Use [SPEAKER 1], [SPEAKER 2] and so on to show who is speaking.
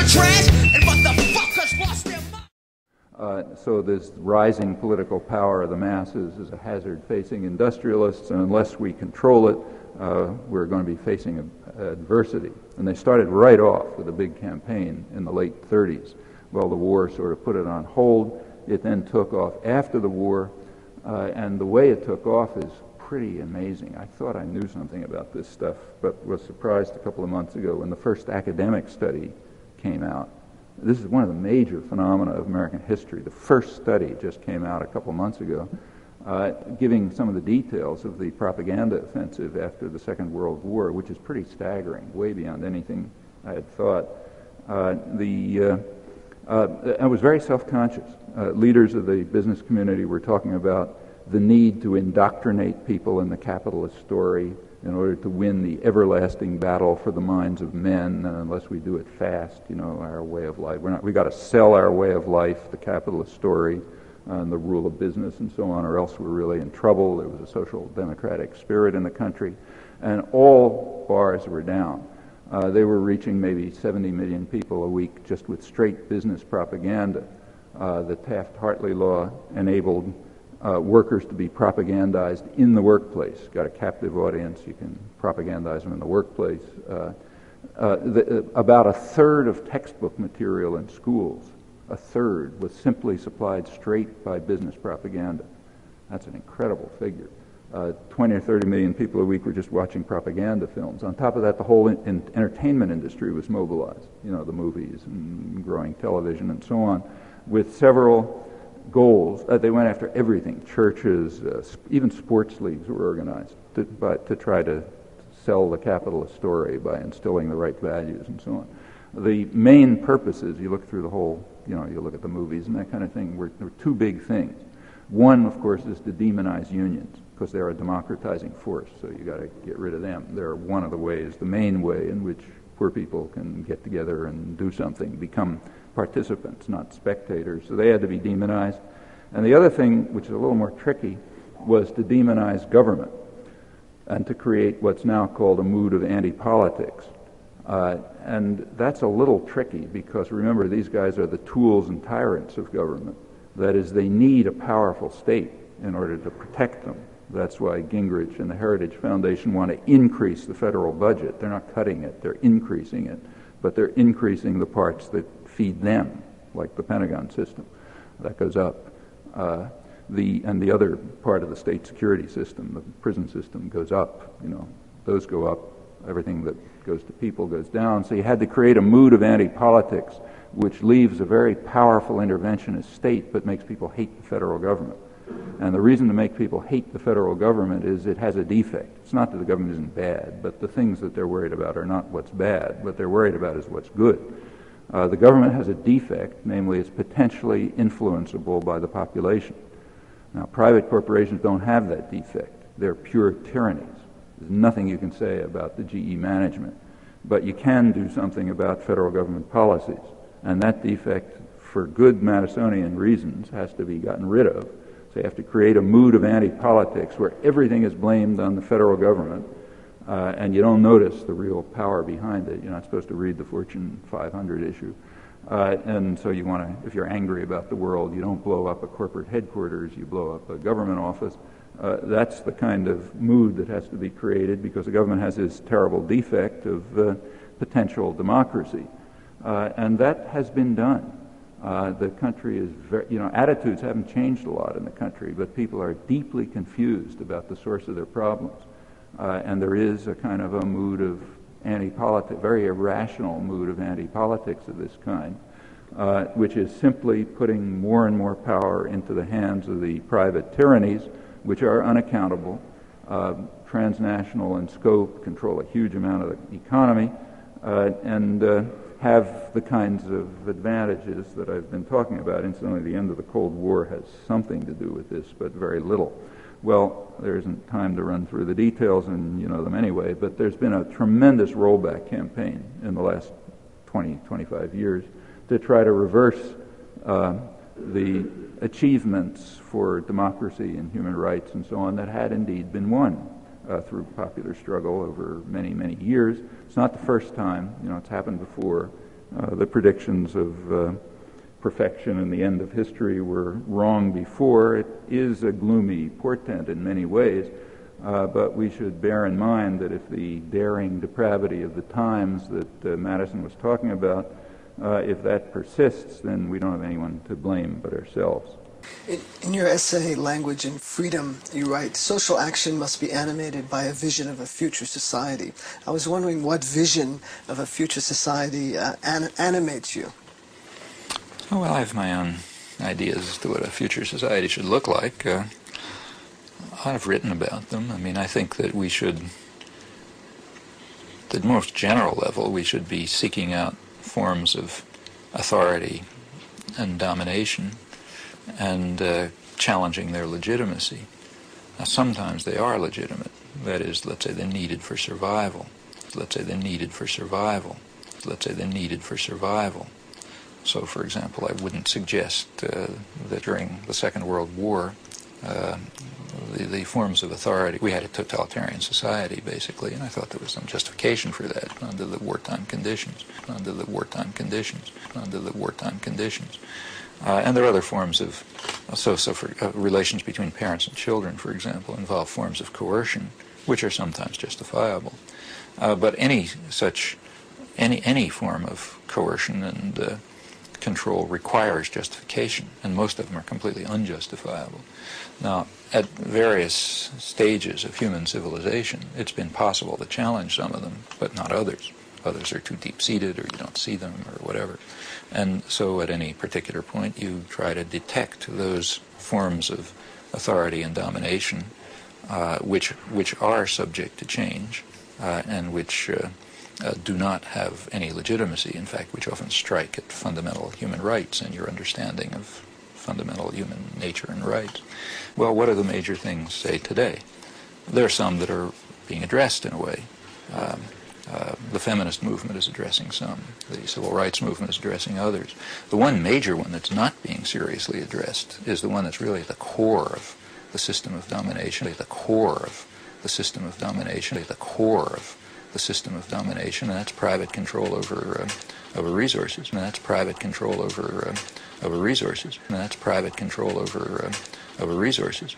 [SPEAKER 1] trash, and motherfuckers lost their mind.
[SPEAKER 2] So this rising political power of the masses is a hazard facing industrialists, and unless we control it, we're going to be facing adversity. And they started right off with a big campaign in the late 30s. Well, the war sort of put it on hold. It then took off after the war, and the way it took off is pretty amazing. I thought I knew something about this stuff, but was surprised a couple of months ago when the first academic study came out. This is one of the major phenomena of American history. The first study just came out a couple of months ago, giving some of the details of the propaganda offensive after the Second World War, which is pretty staggering, way beyond anything I had thought. I was very self-conscious. Leaders of the business community were talking about the need to indoctrinate people in the capitalist story in order to win the everlasting battle for the minds of men, and unless we do it fast, our way of life. We got to sell our way of life, the capitalist story, and the rule of business and so on, or else we're really in trouble. There was a social democratic spirit in the country, and all bars were down. They were reaching maybe 70 million people a week just with straight business propaganda. The Taft-Hartley law enabled workers to be propagandized in the workplace. Got a captive audience, you can propagandize them in the workplace. About a third of textbook material in schools, a third, was simply supplied straight by business propaganda. That's an incredible figure. 20 or 30 million people a week were just watching propaganda films. On top of that, the whole entertainment industry was mobilized, the movies and growing television and so on, with several goals. They went after everything. Churches, even sports leagues were organized to try to sell the capitalist story by instilling the right values and so on. The main purposes, you look through the whole, you look at the movies and that kind of thing, there were two big things. One, of course, is to demonize unions, because they're a democratizing force, so you got to get rid of them. They're one of the ways, the main way in which poor people can get together and do something, become participants, not spectators. So they had to be demonized. And the other thing, which is a little more tricky, was to demonize government and to create what's now called a mood of anti-politics. And that's a little tricky because, remember, these guys are the tools and tyrants of government. That is, they need a powerful state in order to protect them. That's why Gingrich and the Heritage Foundation want to increase the federal budget. They're not cutting it, they're increasing it. But they're increasing the parts that feed them, like the Pentagon system. That goes up. And the other part of the state security system, the prison system, goes up. Those go up. Everything that goes to people goes down. So you had to create a mood of anti-politics, which leaves a very powerful interventionist state but makes people hate the federal government. And the reason to make people hate the federal government is it has a defect. It's not that the government isn't bad, but the things that they're worried about are not what's bad. What they're worried about is what's good. The government has a defect, namely it's potentially influenceable by the population. Now, private corporations don't have that defect. They're pure tyrannies. There's nothing you can say about the GE management. But you can do something about federal government policies. And that defect, for good Madisonian reasons, has to be gotten rid of. So you have to create a mood of anti-politics where everything is blamed on the federal government, and you don't notice the real power behind it. You're not supposed to read the Fortune 500 issue. And so you want to, if you're angry about the world, you don't blow up a corporate headquarters, you blow up a government office. That's the kind of mood that has to be created because the government has this terrible defect of potential democracy. And that has been done. The country is very, attitudes haven't changed a lot in the country, but people are deeply confused about the source of their problems. And there is a kind of a mood of anti-politics, very irrational mood of anti-politics of this kind, which is simply putting more and more power into the hands of the private tyrannies, which are unaccountable, transnational in scope, control a huge amount of the economy, and have the kinds of advantages that I've been talking about. Incidentally, the end of the Cold War has something to do with this, but very little. Well, there isn't time to run through the details, and you know them anyway, but there's been a tremendous rollback campaign in the last 20, 25 years to try to reverse the achievements for democracy and human rights and so on that had indeed been won through popular struggle over many, many years. It's not the first time. It's happened before. the predictions of perfection and the end of history were wrong before. It is a gloomy portent in many ways, but we should bear in mind that if the daring depravity of the times that Madison was talking about, if that persists, then we don't have anyone to blame but ourselves.
[SPEAKER 3] In your essay, Language and Freedom, you write, social action must be animated by a vision of a future society. I was wondering what vision of a future society animates you?
[SPEAKER 4] Oh, well, I have my own ideas as to what a future society should look like. I've written about them. I mean, I think that we should, at the most general level, we should be seeking out forms of authority and domination and challenging their legitimacy. Now, sometimes they are legitimate. That is, let's say they're needed for survival. Let's say they're needed for survival. Let's say they're needed for survival. So, for example, I wouldn't suggest that during the Second World War, the forms of authority, we had a totalitarian society, basically, and I thought there was some justification for that under the wartime conditions, under the wartime conditions, under the wartime conditions. And there are other forms of, relations between parents and children, for example, involve forms of coercion, which are sometimes justifiable. But any form of coercion and control requires justification, and most of them are completely unjustifiable. Now, at various stages of human civilization, it's been possible to challenge some of them, but not others. Others are too deep-seated, or you don't see them, or whatever. And so at any particular point, you try to detect those forms of authority and domination which are subject to change and which do not have any legitimacy, in fact, which often strike at fundamental human rights and your understanding of fundamental human nature and rights. Well, what are the major things, say, today? There are some that are being addressed in a way. The feminist movement is addressing some. The civil rights movement is addressing others. The one major one that's not being seriously addressed is the one that's really at the core of the system of domination, the core of the system of domination, the core of the system of domination, and that's private control over resources. And that's private control over resources. And that's private control over resources.